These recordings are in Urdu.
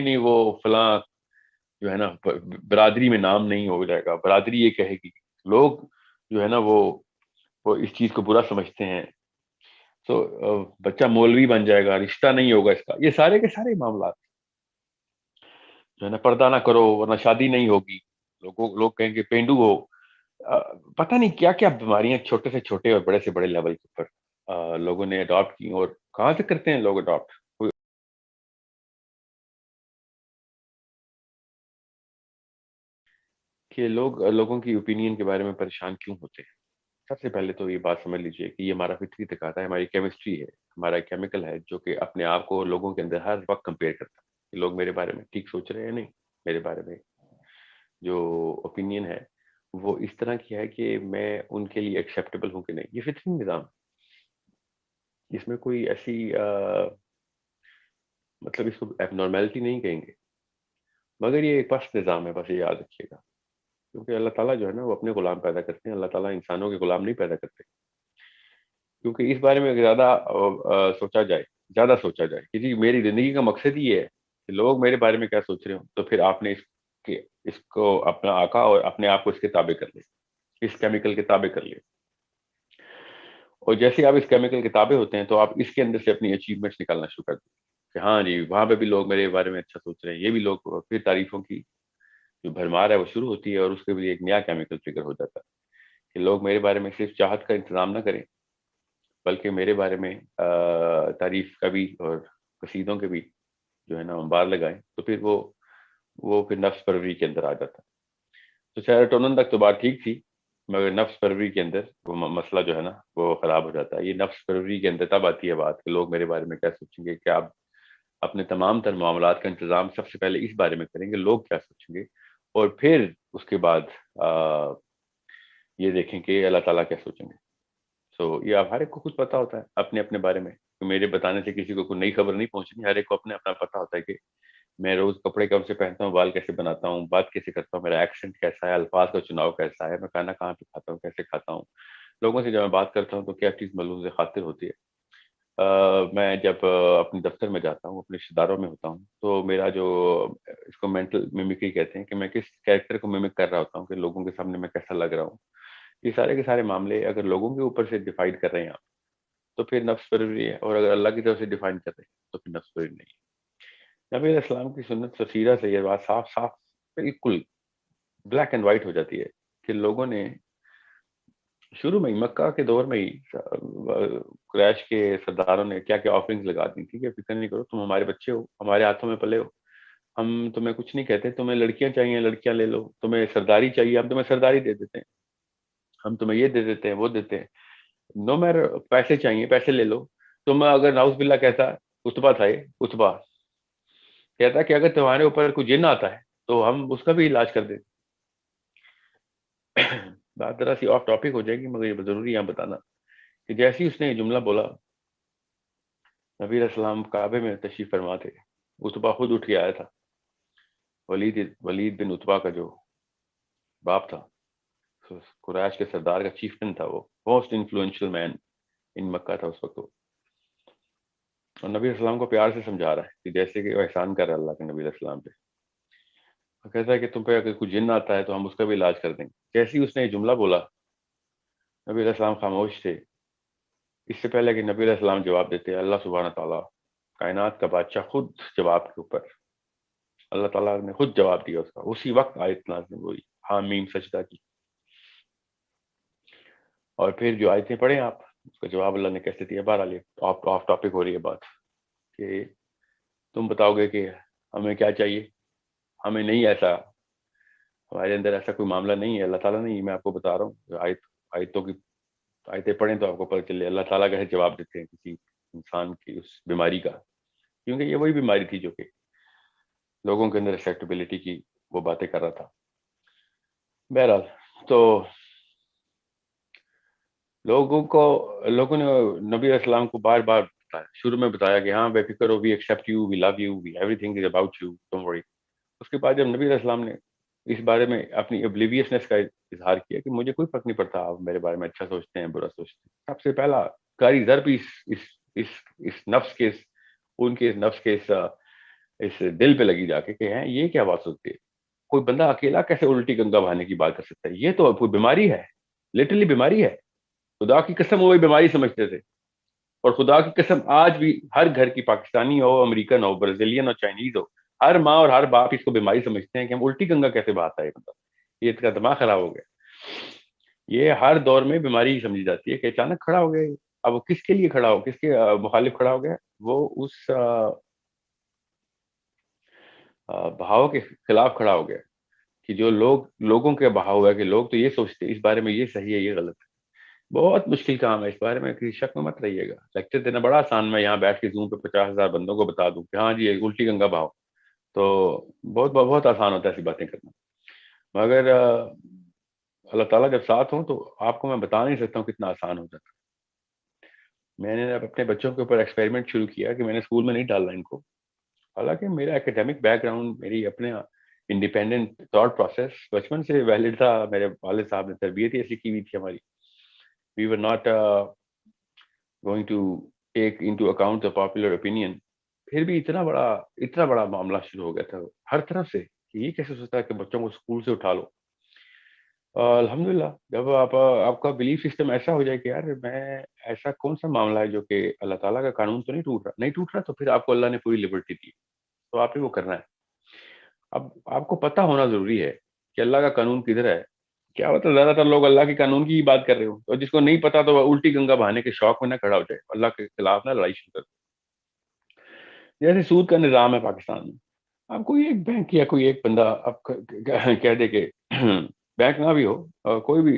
نہیں نہیں وہ فلاں جو ہے نا برادری میں نام نہیں ہو جائے گا، برادری یہ کہے گی، لوگ جو ہے نا وہ اس چیز کو برا سمجھتے ہیں، تو بچہ مولوی بن جائے گا، رشتہ نہیں ہوگا اس کا، یہ سارے کے سارے معاملات جو ہے نا، پردہ نہ کرو ورنہ شادی نہیں ہوگی، لوگ کہیں گے پینڈو ہو، پتہ نہیں کیا کیا بیماریاں چھوٹے سے چھوٹے اور بڑے سے بڑے لیول کے اوپر لوگوں نے اڈاپٹ کی، اور کہاں سے کرتے ہیں لوگ اڈاپٹ؟ کہ لوگوں کی اوپینین کے بارے میں پریشان کیوں ہوتے ہیں؟ سب سے پہلے تو یہ بات سمجھ لیجئے کہ یہ ہمارا فطری تقاضا ہے، ہماری کیمسٹری ہے، ہمارا کیمیکل ہے جو کہ اپنے آپ کو لوگوں کے اندر ہر وقت کمپیئر کرتا ہے کہ لوگ میرے بارے میں ٹھیک سوچ رہے ہیں نہیں، میرے بارے میں جو اوپینین ہے وہ اس طرح کی ہے کہ میں ان کے لیے ایکسیپٹیبل ہوں کہ نہیں، یہ فطری نظام ہے، اس میں کوئی ایسی مطلب اس کو ایب نارمیلٹی نہیں کہیں گے، مگر یہ ایک پست نظام ہے، بس یہ یاد رکھیے گا، کیونکہ اللہ تعالیٰ جو ہے نا وہ اپنے غلام پیدا کرتے ہیں، اللہ تعالیٰ انسانوں کے غلام نہیں پیدا کرتے، کیونکہ اس بارے میں اگر زیادہ سوچا جائے کہ جی میری زندگی کا مقصد ہی ہے کہ لوگ میرے بارے میں کیا سوچ رہے ہوں، تو پھر آپ نے اس کو اپنا آقا اور اپنے آپ کو اس کے تابع کر لے، اس کیمیکل کے تابع کر لے، اور جیسے آپ اس کیمیکل کے تابع ہوتے ہیں تو آپ اس کے اندر سے اپنی اچیومنٹس نکالنا شروع کر دیں کہ ہاں جی وہاں پہ بھی لوگ میرے بارے میں اچھا سوچ رہے ہیں، یہ بھی لوگ، پھر تعریفوں کی جو بھرمار ہے وہ شروع ہوتی ہے، اور اس کے بھی ایک نیا کیمیکل ٹریگر ہو جاتا ہے کہ لوگ میرے بارے میں صرف چاہت کا انتظام نہ کریں بلکہ میرے بارے میں تعریف کا بھی اور قصیدوں کے بھی جو ہے نا انبار لگائیں، تو پھر وہ پھر نفس پروری کے اندر آ جاتا ہے۔ تو سیروٹونن تک تو بات ٹھیک تھی، مگر نفس پروری کے اندر وہ مسئلہ جو ہے نا وہ خراب ہو جاتا ہے۔ یہ نفس پروری کے اندر تب آتی ہے بات کہ لوگ میرے بارے میں کیا سوچیں گے، کہ آپ اپنے تمام تر معاملات کا انتظام سب سے پہلے اس بارے میں کریں گے لوگ کیا سوچیں گے، اور پھر اس کے بعد یہ دیکھیں کہ اللہ تعالیٰ کیا سوچیں گے۔ یہ آپ ہر ایک کو خود پتا ہوتا ہے اپنے اپنے بارے میں، میرے بتانے سے کسی کو کوئی نئی خبر نہیں پہنچنی، ہر ایک کو اپنے اپنا پتا ہوتا ہے کہ میں روز کپڑے کون سے پہنتا ہوں، بال کیسے بناتا ہوں، بات کیسے کرتا ہوں، میرا ایکسنٹ کیسا ہے، الفاظ کا چناؤ کیسا ہے، میں کھانا کہاں پہ کھاتا ہوں، کیسے کھاتا ہوں، لوگوں سے جب میں بات کرتا ہوں تو کیا چیز ملحوظ خاطر ہوتی ہے۔ میں جب اپنے دفتر میں جاتا ہوں، اپنے رشتے داروں میں ہوتا ہوں، تو میرا جو اس کو مینٹل میمکری کہتے ہیں کہ میں کس کیریکٹر کو میمک کر رہا ہوتا ہوں کہ لوگوں کے سامنے میں کیسا لگ رہا ہوں، یہ سارے کے سارے معاملے اگر لوگوں کے اوپر سے ڈیفائن کر رہے ہیں آپ تو پھر نفس پروری ہے، اور اگر اللہ کی طرف سے ڈیفائن کر رہے ہیں تو پھر نفس پروری نہیں ہے۔ نبی علیہ السلام کی سنت و سیرت سے یہ بات صاف صاف بالکل بلیک اینڈ وائٹ ہو جاتی ہے کہ لوگوں نے شروع میں ہی مکہ کے دور میں ہی قریش کے سرداروں نے کیا کیا آفرنگز لگا دی تھی کہ فکر نہیں کرو، تم ہمارے بچے ہو، ہمارے ہاتھوں میں پلے ہو، ہم تمہیں کچھ نہیں کہتے، تمہیں لڑکیاں چاہیے لڑکیاں لے لو، تمہیں سرداری چاہیے ہم تمہیں سرداری دے دیتے ہیں، ہم تمہیں یہ دے دیتے ہیں وہ دیتے ہیں، نو میر پیسے چاہیے پیسے لے لو۔ تم اگر ناؤز باللہ کہتا، اتبا تھا یہ اتبا کہتا کہ اگر تمہارے اوپر کوئی جن آتا ہے تو ہم اس کا بھی علاج کر دیں۔ بات ذرا سی آف ٹاپک ہو جائے گی مگر یہ ضروری یہاں بتانا کہ جیسے ہی اس نے یہ جملہ بولا، نبی علیہ السلام کعبے میں تشریف فرما تھے، اتبا خود اٹھ کے آیا تھا، ولید بن اتبا کا جو باپ تھا، قریش کے سردار کا چیفٹن تھا، وہ موسٹ انفلوئنشل مین ان مکہ تھا اس وقت وہ، اور نبی علیہ السلام کو پیار سے سمجھا رہا ہے کہ جیسے کہ وہ احسان کر رہا ہے اللہ کے نبی علیہ السلام پہ، وہ کہتا ہے کہ تم پہ اگر کوئی جن آتا ہے تو ہم اس کا بھی علاج کر دیں گے۔ جیسے ہی اس نے یہ جملہ بولا، نبی علیہ السلام خاموش تھے، اس سے پہلے کہ نبی علیہ السلام جواب دیتے اللہ سبحانہ تعالیٰ کائنات کا بادشاہ خود جواب کے اوپر اللہ تعالیٰ نے خود جواب دیا اس کا، اسی وقت آیت نازل ہوئی حامیم سجدہ کی، اور پھر جو آیتیں پڑھیں آپ اس کا جواب اللہ نے کیسے دیا۔ بہرحال یہ آف ٹاپک ہو رہی ہے بات کہ تم بتاؤ گے کہ ہمیں کیا چاہیے، ہمیں نہیں ایسا، ہمارے اندر ایسا کوئی معاملہ نہیں ہے، اللہ تعالیٰ نہیں، میں آپ کو بتا رہا ہوں آیتوں کی آیتیں پڑھیں تو آپ کو پتہ چلے اللہ تعالیٰ کیسے جواب دیتے ہیں کسی انسان کی اس بیماری کا، کیونکہ یہ وہی بیماری تھی جو کہ لوگوں کے اندر ایکسیپٹیبلٹی کی وہ باتیں کر رہا تھا۔ بہرحال تو لوگوں نے نبی علیہ السلام کو بار بار بتایا، شروع میں بتایا کہ ہاں بے فکر ہو، we accept you, we love you, we everything is about you, don't worry. اس کے بعد جب نبی علیہ السلام نے اس بارے میں اپنی اوبلیویسنس کا اظہار کیا کہ مجھے کوئی فرق نہیں پڑتا آپ میرے بارے میں اچھا سوچتے ہیں برا سوچتے ہیں، سب سے پہلا کاری ضرب اس نفس کے ان کے نفس کے اس دل پہ لگی جا کے کہ ہیں یہ کیا بات ہوتی ہے، کوئی بندہ اکیلا کیسے الٹی گنگا بہانے کی بات کر سکتا ہے، یہ تو کوئی بیماری ہے، لٹرلی بیماری ہے. خدا کی قسم وہ بیماری سمجھتے تھے. اور خدا کی قسم آج بھی ہر گھر کی، پاکستانی ہو، امریکن ہو، برازیلین ہو، چائنیز ہو، ہر ماں اور ہر باپ اس کو بیماری سمجھتے ہیں کہ ہم الٹی گنگا کیسے بہاتا ہے مطلب یہ اس کا دماغ خراب ہو گیا. یہ ہر دور میں بیماری ہی سمجھی جاتی ہے کہ اچانک کھڑا ہو گیا یہ. اب وہ کس کے لیے کھڑا ہو، کس کے مخالف کھڑا ہو گیا؟ وہ اس بہاؤ کے خلاف کھڑا ہو گیا کہ جو لوگوں کے بہاؤ ہے کہ لوگ تو یہ سوچتے ہیں اس بارے میں یہ صحیح ہے یہ غلط ہے. بہت مشکل کام ہے، اس بارے میں کسی شک میں مت رہیے گا. لیکچر دینا بڑا آسان، میں یہاں بیٹھ کے زوم پہ 50,000 بندوں کو بتا دوں کہ ہاں جی الٹی گنگا بہاؤ، تو بہت بہت آسان ہوتا ہے ایسی باتیں کرنا. مگر اللہ تعالیٰ جب ساتھ ہوں تو آپ کو میں بتا نہیں سکتا ہوں کتنا آسان ہو جاتا. میں نے اپنے بچوں کے اوپر ایکسپیریمنٹ شروع کیا کہ میں نے اسکول میں نہیں ڈالنا ان کو. حالانکہ میرا اکیڈمک بیک گراؤنڈ، میری اپنے انڈیپینڈنٹ تھاٹ پروسیس بچپن سے ویلڈ تھا. میرے والد صاحب نے تربیت ہی ایسی کی ہوئی تھی ہماری. We were not going to take into account the popular opinion. پھر بھی اتنا بڑا معاملہ شروع ہو گیا تھا ہر طرف سے کہ یہ کیسے سوچتا ہے کہ بچوں کو اسکول سے اٹھا لو. الحمدللہ جب آپ کا بلیف سسٹم ایسا ہو جائے کہ یار میں، ایسا کون سا معاملہ ہے جو کہ اللہ تعالیٰ کا قانون تو نہیں ٹوٹ رہا، تو پھر آپ کو اللہ نے پوری لبرٹی دی، تو آپ نے وہ کرنا ہے. اب آپ کو پتہ ہونا ضروری ہے کہ اللہ کا قانون کدھر ہے. کیا ہوتا ہے زیادہ تر لوگ اللہ کے قانون کی ہی بات کر رہے ہو، اور جس کو نہیں پتا تو وہ الٹی گنگا بہانے کے شوق میں نہ کھڑا ہو جائے، اللہ کے خلاف نہ لڑائی شروع کر دے. جیسے سود کا نظام ہے پاکستان میں، اب کوئی ایک بینک یا کوئی ایک بندہ اب کہہ دے کہ بینک نہ بھی ہو، کوئی بھی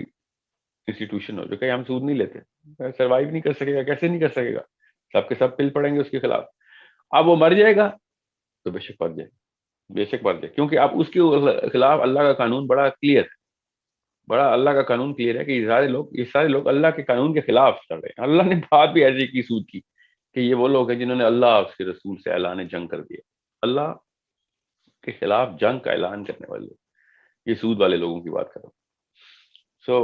انسٹیٹیوشن ہو جو کہ ہم سود نہیں لیتے، سروائیو نہیں کر سکے گا. کیسے نہیں کر سکے گا؟ سب کے سب پل پڑیں گے اس کے خلاف. اب وہ مر جائے گا تو بے شک مر جائے، بے شک مر جائے، کیونکہ اب اس کے خلاف اللہ کا قانون بڑا کلیئر ہے. بڑا اللہ کا قانون کلیئر ہے کہ یہ سارے لوگ اللہ کے قانون کے خلاف چل رہے ہیں. اللہ نے بات بھی ایسی کی سود کی کہ یہ وہ لوگ ہیں جنہوں نے اللہ اور اس کے رسول سے اعلان جنگ کر دیا. اللہ کے خلاف جنگ کا اعلان کرنے والے لوگ، یہ سود والے لوگوں کی بات کرو. سو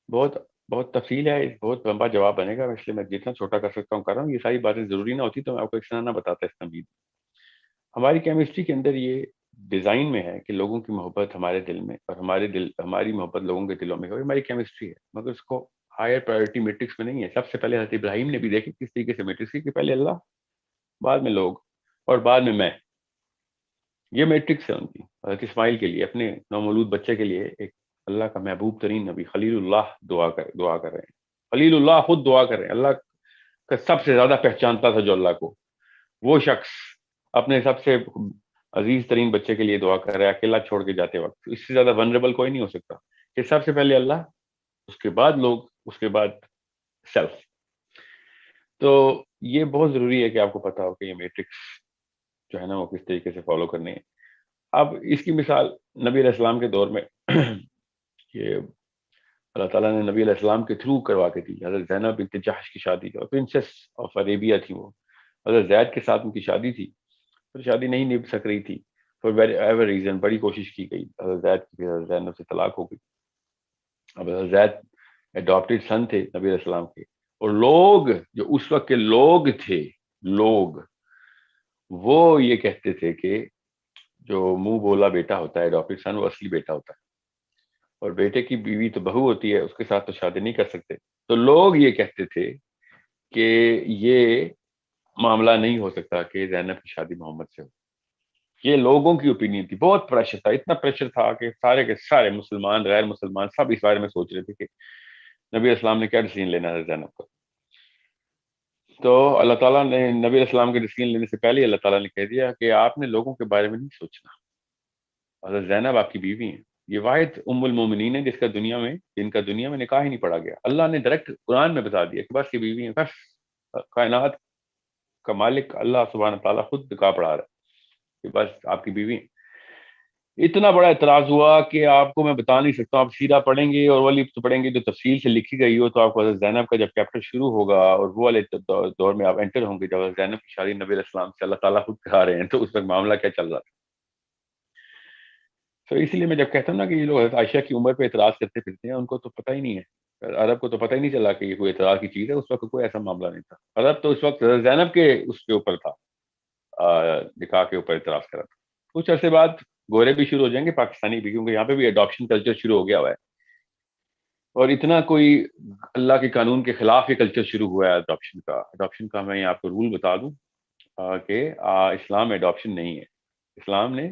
بہت بہت تفصیل ہے، بہت لمبا جواب بنے گا، اس لیے میں جتنا چھوٹا کر سکتا ہوں کر رہا ہوں. یہ ساری باتیں ضروری نہ ہوتی تو میں آپ کو ایک سنہ نہ بتاتا اس تمہید. ہماری کیمسٹری کے اندر یہ ڈیزائن میں ہے کہ لوگوں کی محبت ہمارے دل میں، اور ہماری محبت لوگوں کے دلوں میں ہو. ہماری کیمسٹری ہے، مگر اس کو ہائر پرائورٹی میٹرکس میں نہیں ہے. سب سے پہلے حضرت ابراہیم نے بھی دیکھی کس طریقے سے میٹرکس کی، کہ پہلے اللہ، بعد میں لوگ، اور بعد میں. یہ میٹرکس ہے ان کی. حضرت اسماعیل کے لیے، اپنے نومولود بچے کے لیے، ایک اللہ کا محبوب ترین نبی خلیل اللہ دعا کر رہے ہیں. خلیل اللہ خود دعا کر رہے ہیں. اللہ کا سب سے زیادہ پہچانتا تھا جو اللہ کو، وہ شخص اپنے سب سے عزیز ترین بچے کے لیے دعا کر رہا ہے اکیلا چھوڑ کے جاتے وقت. اس سے زیادہ ونریبل کوئی نہیں ہو سکتا کہ سب سے پہلے اللہ، اس کے بعد لوگ، اس کے بعد سیلف. تو یہ بہت ضروری ہے کہ آپ کو پتا ہو کہ یہ میٹرکس جو ہے نا وہ کس طریقے سے فالو کرنی ہے. اب اس کی مثال نبی علیہ السلام کے دور میں یہ اللہ تعالیٰ نے نبی علیہ السلام کے تھرو کروا کے دی. حضرت زینب بنت جحش کی شادی، اور پرنسس آف عربیہ تھی وہ. حضرت زید کے ساتھ ان کی شادی تھی، پر شادی نہیں نبھ سک رہی تھی فار ویری ایور ریزن. بڑی کوشش کی گئی حضرت زید کی، حضرت زینب سے طلاق ہو گئی. اب حضرت زید اڈاپٹیڈ سن تھے نبی علیہ السلام کے، اور لوگ جو اس وقت کے لوگ تھے، لوگ وہ یہ کہتے تھے کہ جو منہ بولا بیٹا ہوتا ہے اڈاپٹیڈ سن، وہ اصلی بیٹا ہوتا ہے، اور بیٹے کی بیوی تو بہو ہوتی ہے، اس کے ساتھ تو شادی نہیں کر سکتے. تو لوگ یہ کہتے تھے کہ یہ معاملہ نہیں ہو سکتا کہ زینب کی شادی محمد سے ہو. یہ لوگوں کی اوپینین تھی. بہت پریشر تھا، اتنا پریشر تھا کہ سارے کے سارے مسلمان، غیر مسلمان، سب اس بارے میں سوچ رہے تھے کہ نبی اسلام نے کیا ڈیسیژن لینا ہے زینب کا. تو اللہ تعالیٰ نے نبی اسلام کے ڈیسیژن لینے سے پہلے اللہ تعالیٰ نے کہہ دیا کہ آپ نے لوگوں کے بارے میں نہیں سوچنا. حضرت زینب آپ کی بیوی ہیں. یہ واحد ام المومنین ہے جن کا دنیا میں نکاح ہی نہیں پڑا گیا. اللہ نے ڈائریکٹ قرآن میں بتا دیا کہ بس یہ بیوی ہیں، بس کائنات کا مالک اللہ سبحانہ تعالیٰ خود نکاح پڑھا رہا ہے کہ بس آپ کی بیوی ہیں. اتنا بڑا اعتراض ہوا کہ آپ کو میں بتا نہیں سکتا. آپ سیرہ پڑھیں گے اور ولی پڑھیں گے جو تفصیل سے لکھی گئی ہو، تو آپ کو حضرت زینب کا جب چیپٹر شروع ہوگا اور وہ والے دور میں آپ انٹر ہوں گے جب حضرت زینب کی شادی نبی علیہ السلام سے اللہ تعالیٰ خود کرا رہے ہیں، تو اس وقت معاملہ کیا چل رہا تھا. تو اس لیے میں جب کہتا ہوں نا کہ یہ لوگ حضرت عائشہ کی عمر پہ اعتراض کرتے پھرتے ہیں، ان کو تو پتہ ہی نہیں ہے، عرب کو تو پتہ ہی نہیں چلا کہ یہ کوئی اعتراض کی چیز ہے. اس وقت کوئی ایسا معاملہ نہیں تھا. عرب تو اس وقت حضرت زینب کے اس کے اوپر تھا نکاح کے اوپر اعتراض کرا تھا. کچھ عرصے بعد گورے بھی شروع ہو جائیں گے, پاکستانی بھی, کیونکہ یہاں پہ بھی اڈاپشن کلچر شروع ہو گیا ہوا ہے, اور اتنا کوئی اللہ کے قانون کے خلاف یہ کلچر شروع ہوا ہے اڈاپشن کا میں آپ کو رول بتا دوں کہ اسلام میں اڈاپشن نہیں ہے. اسلام نے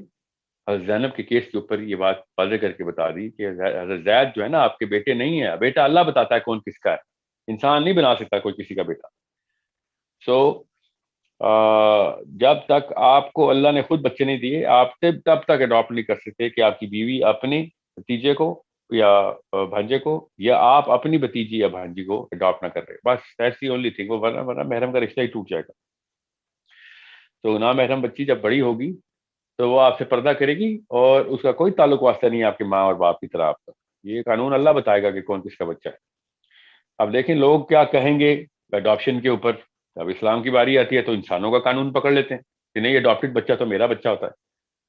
حضرت زینب کے کیس کے اوپر یہ بات واضح کر کے بتا دی کہ حضرت زید جو ہے نا آپ کے بیٹے نہیں ہے, بیٹا اللہ بتاتا ہے کون کس کا ہے, انسان نہیں بنا سکتا کوئی کسی کا بیٹا. سو جب تک آپ کو اللہ نے خود بچے نہیں دیے, آپ سے تب تک اڈاپٹ نہیں کر سکتے کہ آپ کی بیوی اپنے بھتیجے کو یا بھانجے کو, یا آپ اپنی بھتیجی یا بھانجی کو اڈاپٹ نہ کر رہے. بس دیٹس دی اونلی تھنگ. وہ ورنہ محرم کا رشتہ ہی ٹوٹ جائے گا. تو نامحرم بچی جب بڑی ہوگی تو وہ آپ سے پردہ کرے گی, اور اس کا کوئی تعلق واسطہ نہیں ہے آپ کے ماں اور باپ کی طرح آپ کا. یہ قانون اللہ بتائے گا کہ کون کس کا بچہ ہے. اب دیکھیں لوگ کیا کہیں گے اڈاپشن کے اوپر. جب اسلام کی باری آتی ہے تو انسانوں کا قانون پکڑ لیتے ہیں کہ نہیں, اڈاپٹڈ بچہ تو میرا بچہ ہوتا ہے,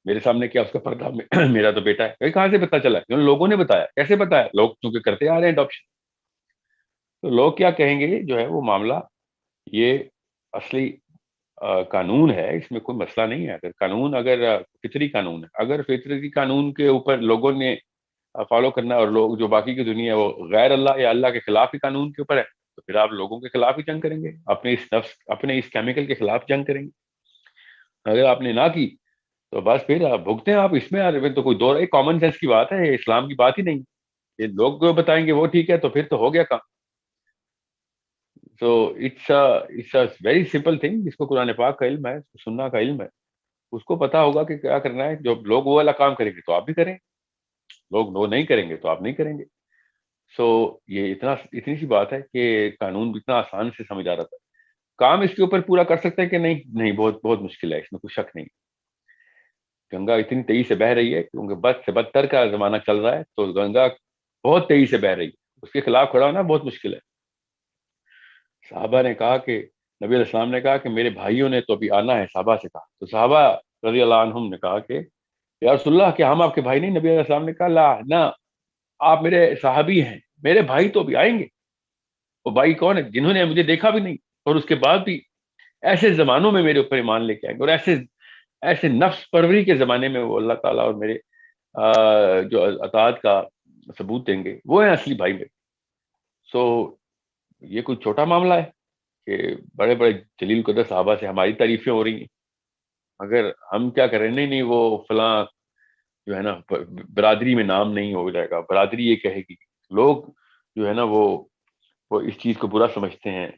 میرے سامنے کیا اس کا پردہ میرا تو بیٹا ہے. کہاں سے پتہ چلا؟ کیوں لوگوں نے بتایا. کیسے بتایا؟ لوگ چونکہ کرتے آ رہے ہیں اڈاپشن. تو لوگ کیا کہیں گے جو ہے وہ معاملہ, یہ اصلی قانون ہے, اس میں کوئی مسئلہ نہیں ہے. اگر فطری قانون ہے, اگر فطری قانون کے اوپر لوگوں نے فالو کرنا, اور لوگ جو باقی کی دنیا ہے وہ غیر اللہ یا اللہ کے خلاف ہی قانون کے اوپر ہے, تو پھر آپ لوگوں کے خلاف ہی جنگ کریں گے, اپنے اس کیمیکل کے خلاف جنگ کریں گے. اگر آپ نے نہ کی تو بس پھر آپ بھگتے ہیں. آپ اس میں تو کوئی دور, کامن سینس کی بات ہے, اسلام کی بات ہی نہیں. یہ لوگ جو بتائیں گے وہ ٹھیک ہے, تو پھر تو ہو گیا کام. تو it's a very simple thing. جس کو قرآن پاک کا علم ہے, سننا کا علم ہے, اس کو پتا ہوگا کہ کیا کرنا ہے. جو لوگ وہ والا کام کریں گے تو آپ بھی کریں, لوگ وہ نہیں کریں گے تو آپ نہیں کریں گے. سو یہ اتنی سی بات ہے کہ قانون اتنا آسان سے سمجھ آ رہا تھا. کام اس کے اوپر پورا کر سکتے ہیں کہ نہیں, نہیں, بہت بہت مشکل ہے, اس میں کوئی شک نہیں. گنگا اتنی تیزی سے بہ رہی ہے کیونکہ بد سے بدتر کا زمانہ چل رہا ہے, تو گنگا بہت تیزی سے بہ رہی ہے, اس کے خلاف کھڑا ہونا بہت مشکل ہے. صحابہ نے کہا کہ نبی علیہ السلام نے کہا کہ میرے بھائیوں نے تو ابھی آنا ہے, صحابہ سے کہا. تو صحابہ رضی اللہ عنہم نے کہا کہ یا رسول اللہ کہ ہم آپ کے بھائی نہیں؟ نبی علیہ السلام نے کہا لا, نہ, آپ میرے صحابی ہیں, میرے بھائی تو ابھی آئیں گے. وہ بھائی کون ہے؟ جنہوں نے مجھے دیکھا بھی نہیں, اور اس کے بعد بھی ایسے زمانوں میں میرے اوپر ایمان لے کے آئیں گے, اور ایسے نفس پروری کے زمانے میں وہ اللہ تعالیٰ اور میرے جو اطاعت کا ثبوت دیں گے, وہ ہیں اصلی بھائی میرے. سو یہ کوئی چھوٹا معاملہ ہے کہ بڑے بڑے جلیل قدر صحابہ سے ہماری تعریفیں ہو رہی ہیں. اگر ہم کیا کریں, نہیں وہ فلاں جو ہے نا برادری میں نام نہیں ہو جائے گا, برادری یہ کہے گی, لوگ جو ہے نا وہ اس چیز کو برا سمجھتے ہیں,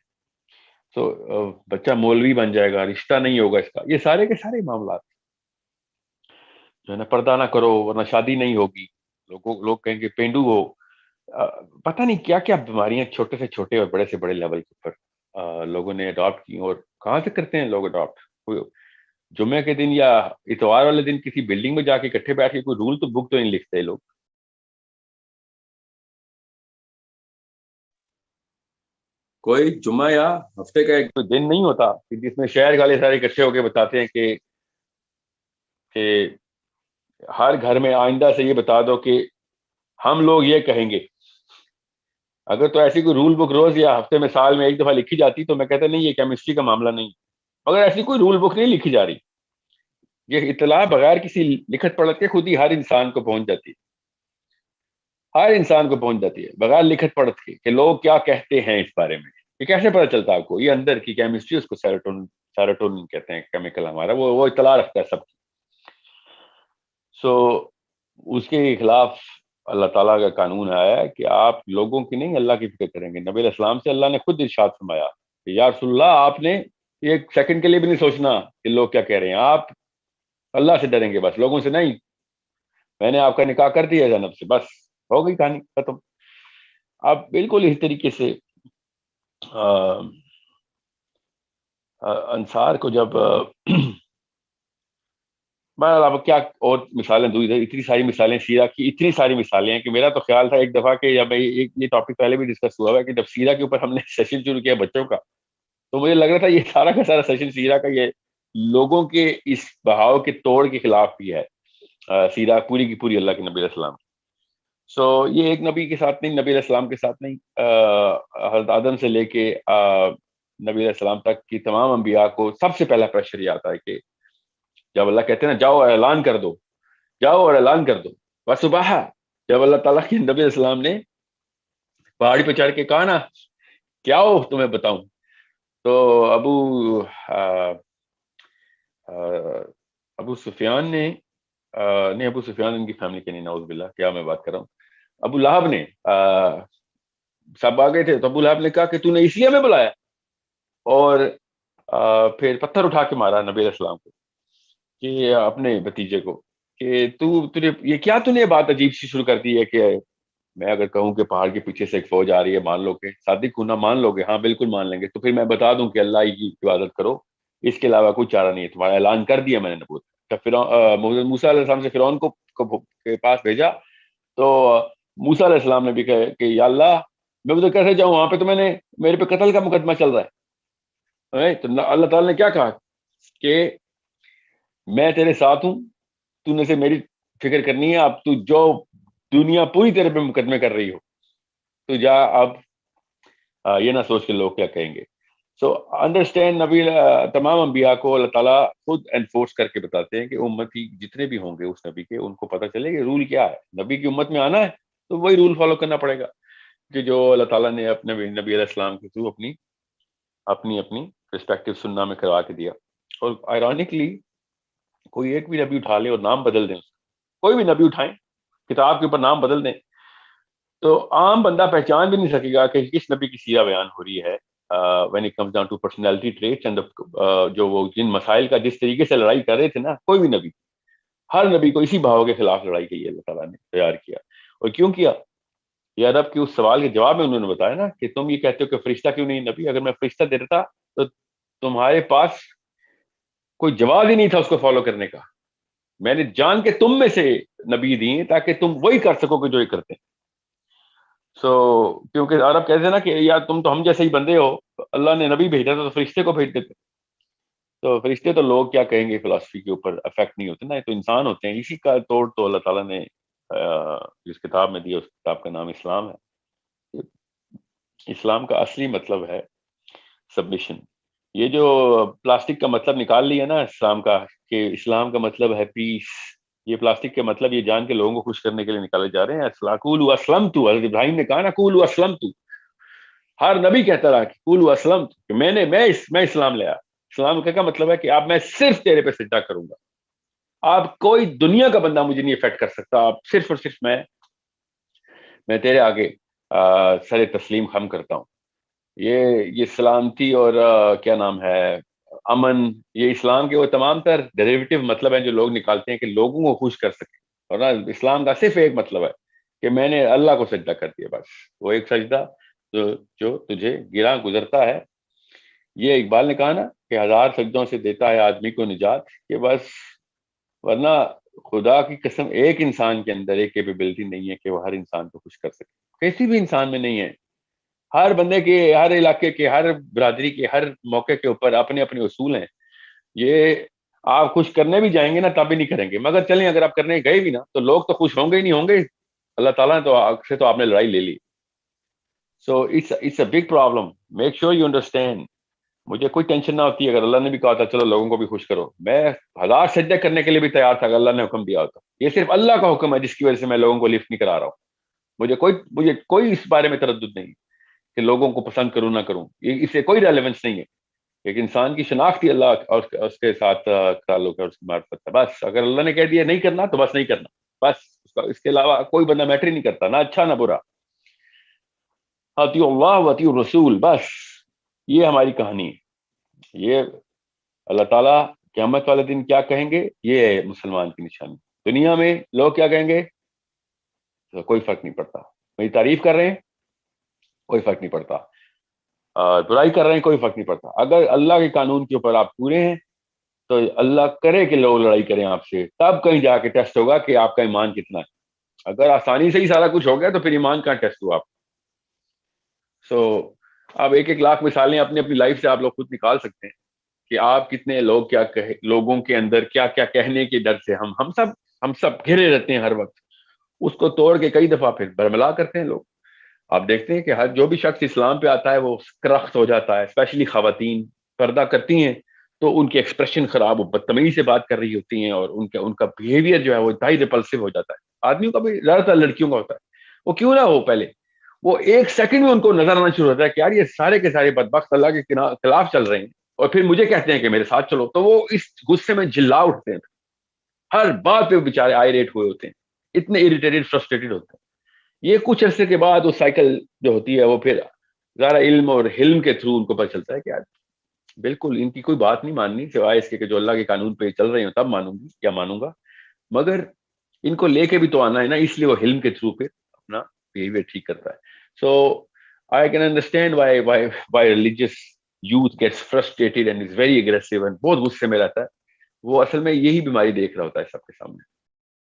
تو بچہ مولوی بن جائے گا, رشتہ نہیں ہوگا اس کا. یہ سارے کے سارے معاملات جو ہے نا, پردہ نہ کرو ورنہ شادی نہیں ہوگی. لوگ کہیں گے پینڈو ہو, پتہ نہیں کیا کیا بیماریاں چھوٹے سے چھوٹے اور بڑے سے بڑے لیول کے اوپر لوگوں نے اڈاپٹ کی. اور کہاں سے کرتے ہیں لوگ اڈاپٹ؟ جمعے کے دن یا اتوار والے دن کسی بلڈنگ میں جا کے اکٹھے بیٹھ کے کوئی رول تو بک تو نہیں لکھتے لوگ. کوئی جمعہ یا ہفتے کا ایک تو دن نہیں ہوتا کہ جس میں شہر والے سارے اکٹھے ہو کے بتاتے ہیں کہ ہر گھر میں آئندہ سے یہ بتا دو کہ ہم لوگ یہ کہیں گے. اگر تو ایسی کوئی رول بک روز یا ہفتے میں سال میں ایک دفعہ لکھی جاتی تو میں کہتا نہیں, یہ کیمسٹری کا معاملہ نہیں. مگر ایسی کوئی رول بک نہیں لکھی جا رہی. یہ اطلاع بغیر کسی لکھت پڑھت کے خود ہی ہر انسان کو پہنچ جاتی ہے, ہر انسان کو پہنچ جاتی ہے بغیر لکھت پڑھت کے کہ لوگ کیا کہتے ہیں اس بارے میں. یہ کیسے پتا چلتا ہے آپ کو؟ یہ اندر کی کیمسٹری, اس کو سیروٹونن کہتے ہیں کیمیکل ہمارا, وہ اطلاع رکھتا ہے سب کی. سو اس کے خلاف اللہ تعالیٰ کا قانون آیا ہے کہ آپ لوگوں کی نہیں اللہ کی فکر کریں گے. نبی علیہ السلام سے اللہ نے خود ارشاد فرمایا کہ یا رسول اللہ آپ نے ایک سیکنڈ کے لیے بھی نہیں سوچنا کہ لوگ کیا کہہ رہے ہیں, آپ اللہ سے ڈریں گے بس, لوگوں سے نہیں. میں نے آپ کا نکاح کر دیا زینب سے, بس ہو گئی کہانی ختم. آپ بالکل اسی طریقے سے انصار کو جب اب کیا اور مثالیں دوں, اتنی ساری مثالیں سیرہ کی, اتنی ساری مثالیں ہیں کہ میرا تو خیال تھا ایک دفعہ کہ جب یہ ٹاپک پہلے بھی ڈسکس ہوا ہے کہ جب سیرہ کے اوپر ہم نے سیشن شروع کیا بچوں کا, تو مجھے لگ رہا تھا یہ سارا کا سارا سیشن سیرہ کا یہ لوگوں کے اس بہاؤ کے توڑ کے خلاف بھی ہے. سیرہ پوری کی پوری اللہ کے نبی علیہ السلام. سو یہ ایک نبی کے ساتھ نہیں, نبی علیہ السلام کے ساتھ نہیں, حضرت آدم سے لے کے نبی علیہ السلام تک کی تمام انبیاء کو سب سے پہلا پریشر یہ آتا ہے کہ جب اللہ کہتے ہیں نا جاؤ اور اعلان کر دو، جاؤ اور اعلان کر دو، وصبح، جب اللہ تعالیٰ کے نبی علیہ السلام نے پہاڑی پہ چڑھ کے کہا نا کیا ہو تمہیں بتاؤں، تو ابو سفیان نے نہیں، ابو سفیان ان کی فیملی کے نہیں، نعوذ باللہ، کیا میں بات کر رہا ہوں، ابو لہب نے سب آ گئے تھے تو ابو لہب نے کہا کہ تو نے اس لیے ہمیں بلایا، اور پھر پتھر اٹھا کے مارا نبی علیہ السلام کو، کہ اپنے بھتیجے کو، کہ تجھے یہ کیا تو نے بات عجیب سی شروع کر دی ہے کہ میں اگر کہوں کہ پہاڑ کے پیچھے سے ایک فوج آ رہی ہے مان لو، کہ صادق ہونا مان لو گے؟ ہاں بالکل مان لیں گے، تو پھر میں بتا دوں کہ اللہ ہی کی عبادت کرو، اس کے علاوہ کوئی چارہ نہیں ہے، تمہارا اعلان کر دیا میں نے نبوت۔ جب موسیٰ علیہ السلام سے فرعون کے پاس بھیجا تو موسیٰ علیہ السلام نے بھی کہا کہ یا اللہ میں ادھر کیسے جاؤں، وہاں پہ تو میرے پہ قتل کا مقدمہ چل رہا ہے، تو اللہ تعالیٰ نے کیا کہا کہ میں تیرے ساتھ ہوں، تو نے سے میری فکر کرنی ہے، اب تو جو دنیا پوری طرح پہ مقدمے کر رہی ہو تو جا، اب یہ نہ سوچ کے لوگ کیا کہیں گے۔ سو انڈرسٹینڈ، نبی تمام انبیاء کو اللہ تعالیٰ خود انفورس کر کے بتاتے ہیں کہ امتی جتنے بھی ہوں گے اس نبی کے، ان کو پتہ چلے کہ رول کیا ہے، نبی کی امت میں آنا ہے تو وہی رول فالو کرنا پڑے گا کہ جو اللہ تعالیٰ نے اپنے نبی علیہ السلام کے تھرو اپنی پرسپیکٹو سننا میں کروا کے دیا۔ اور آئرونکلی کوئی ایک بھی نبی اٹھا لے اور نام بدل دیں، کوئی بھی نبی اٹھائیں کتاب کے اوپر نام بدل دیں، تو عام بندہ پہچان بھی نہیں سکے گا کہ کس نبی کی سیرہ بیان ہو رہی ہے۔ when it comes down to personality traits and جو وہ جن مسائل کا جس طریقے سے لڑائی کر رہے تھے نا، کوئی بھی نبی، ہر نبی کو اسی بھاؤ کے خلاف لڑائی کی اللہ تعالیٰ نے تیار کیا۔ اور کیوں کیا؟ یہ عرب کے اس سوال کے جواب میں انہوں نے بتایا نا کہ تم یہ کہتے ہو کہ فرشتہ کیوں نہیں نبی، اگر میں فرشتہ دے دیتا تو تمہارے پاس کوئی جواب ہی نہیں تھا اس کو فالو کرنے کا، میں نے جان کے تم میں سے نبی دی تاکہ تم وہی کر سکو کہ جو یہ کرتے ہیں۔ کیونکہ عرب کہتے ہیں نا کہ یار تم تو ہم جیسے ہی بندے ہو، اللہ نے نبی بھیجا تھا تو فرشتے کو بھیج دیتے، تو فرشتے تو لوگ کیا کہیں گے فلسفی کے اوپر افیکٹ نہیں ہوتے نا، یہ تو انسان ہوتے ہیں۔ اسی کا توڑ تو اللہ تعالیٰ نے جس کتاب میں دیا، اس کتاب کا نام اسلام ہے۔ اسلام کا اصلی مطلب ہے سبمیشن۔ یہ جو پلاسٹک کا مطلب نکال لیا نا اسلام کا، کہ اسلام کا مطلب ہے پیس، یہ پلاسٹک کے مطلب یہ جان کے لوگوں کو خوش کرنے کے لیے نکالے جا رہے ہیں۔ قولوا اسلمت، حضرت ابراہیم نے کہا نا قولوا اسلمت، ہر نبی کہتا رہا کہ قولوا اسلمت، کہ میں اسلام لے آیا۔ اسلام کا مطلب ہے کہ اب میں صرف تیرے پہ سجدہ کروں گا، آپ کوئی دنیا کا بندہ مجھے نہیں افیکٹ کر سکتا، آپ صرف اور صرف میں تیرے آگے سر تسلیم خم کرتا ہوں۔ یہ سلامتی اور کیا نام ہے امن، یہ اسلام کے وہ تمام تر ڈیریویٹو مطلب ہیں جو لوگ نکالتے ہیں کہ لوگوں کو خوش کر سکیں، اور اسلام کا صرف ایک مطلب ہے کہ میں نے اللہ کو سجدہ کر دیا، بس وہ ایک سجدہ جو تجھے گرا گزرتا ہے۔ یہ اقبال نے کہا نا کہ 1000 سجدوں سے دیتا ہے آدمی کو نجات، کہ بس، ورنہ خدا کی قسم ایک انسان کے اندر ایک کیپیبلٹی نہیں ہے کہ وہ ہر انسان کو خوش کر سکے، کسی بھی انسان میں نہیں ہے۔ ہر بندے کے، ہر علاقے کے، ہر برادری کے، ہر موقع کے اوپر اپنے اپنے اصول ہیں۔ یہ آپ خوش کرنے بھی جائیں گے نا تب بھی نہیں کریں گے، مگر چلیں اگر آپ کرنے گئے بھی نا تو لوگ تو خوش ہوں گے ہی نہیں ہوں گے، اللہ تعالیٰ نے تو آپ نے لڑائی لے لی۔ So it's a big problem, make sure you understand. مجھے کوئی ٹینشن نہ ہوتی اگر اللہ نے بھی کہا تھا چلو لوگوں کو بھی خوش کرو، میں 1000 سجدے کرنے کے لیے بھی تیار تھا اگر اللہ نے حکم دیا ہوتا۔ یہ صرف اللہ کا حکم ہے جس کی وجہ سے میں لوگوں کو لفٹ نہیں کرا رہا ہوں۔ مجھے کوئی اس بارے میں تردد نہیں کہ لوگوں کو پسند کروں نہ کروں، اس سے کوئی ریلیونس نہیں ہے۔ ایک انسان کی شناخت ہی اللہ اور اس کے ساتھ تعلق ہے، اس کی معرفت ہے، بس اگر اللہ نے کہہ دیا نہیں کرنا تو بس نہیں کرنا، بس اس کے علاوہ کوئی بندہ میٹر ہی نہیں کرتا، نہ اچھا نہ برا۔ اطیعوا اللہ و اطیعوا الرسول، بس یہ ہماری کہانی ہے۔ یہ اللہ تعالیٰ قیامت والے دن کیا کہیں گے، یہ ہے مسلمان کی نشانی۔ دنیا میں لوگ کیا کہیں گے تو کوئی فرق نہیں پڑتا، میری تعریف کر رہے ہیں کوئی فرق نہیں پڑتا، برائی کر رہے ہیں کوئی فرق نہیں پڑتا۔ اگر اللہ کے قانون کے اوپر آپ پورے ہیں تو اللہ کرے کہ لوگ لڑائی کریں آپ سے، تب کہیں جا کے ٹیسٹ ہوگا کہ آپ کا ایمان کتنا ہے۔ اگر آسانی سے ہی سارا کچھ ہو گیا تو پھر ایمان کہاں ٹیسٹ ہوا آپ۔ اب ایک لاکھ مثالیں اپنی اپنی لائف سے آپ لوگ خود نکال سکتے ہیں کہ آپ کتنے لوگ کیا لوگوں کے اندر کیا کیا کہنے کے ڈر سے ہم سب گھرے رہتے ہیں ہر وقت، اس کو توڑ کے کئی دفعہ پھر برملا کرتے ہیں لوگ۔ آپ دیکھتے ہیں کہ ہر جو بھی شخص اسلام پہ آتا ہے وہ کرخت ہو جاتا ہے، اسپیشلی خواتین پردہ کرتی ہیں تو ان کے ایکسپریشن خراب، وہ بدتمیزی سے بات کر رہی ہوتی ہیں اور ان کا بیہیویئر جو ہے وہ انتہائی ریپلسو ہو جاتا ہے. آدمیوں کا بھی زیادہ تر لڑکیوں کا ہوتا ہے، وہ کیوں نہ ہو، پہلے وہ ایک سیکنڈ میں ان کو نظر آنا شروع ہوتا ہے کہ یار یہ سارے کے سارے بدبخت اللہ کے خلاف چل رہے ہیں، اور پھر مجھے کہتے ہیں کہ میرے ساتھ چلو، تو وہ اس غصے میں چلا اٹھتے ہیں، ہر بات پہ بےچارے آئریٹ ہوئے ہوتے ہیں، اتنے اریٹیٹڈ فرسٹریٹڈ ہوتے ہیں. یہ کچھ عرصے کے بعد وہ سائیکل جو ہوتی ہے وہ پھر ذرا علم اور حلم کے تھرو ان کو پتہ چلتا ہے کہ یار بالکل ان کی کوئی بات نہیں ماننی سوائے اس کے کہ جو اللہ کے قانون پہ چل رہے ہوں تب مانوں گی یا مانوں گا، مگر ان کو لے کے بھی تو آنا ہے نا، اس لیے وہ حلم کے تھرو پہ اپنا بہیویئر ٹھیک کرتا ہے. So I can understand why religious youth gets frustrated and is very aggressive and بہت غصے میں رہتا ہے. وہ اصل میں یہی بیماری دیکھ رہا ہوتا ہے سب کے سامنے.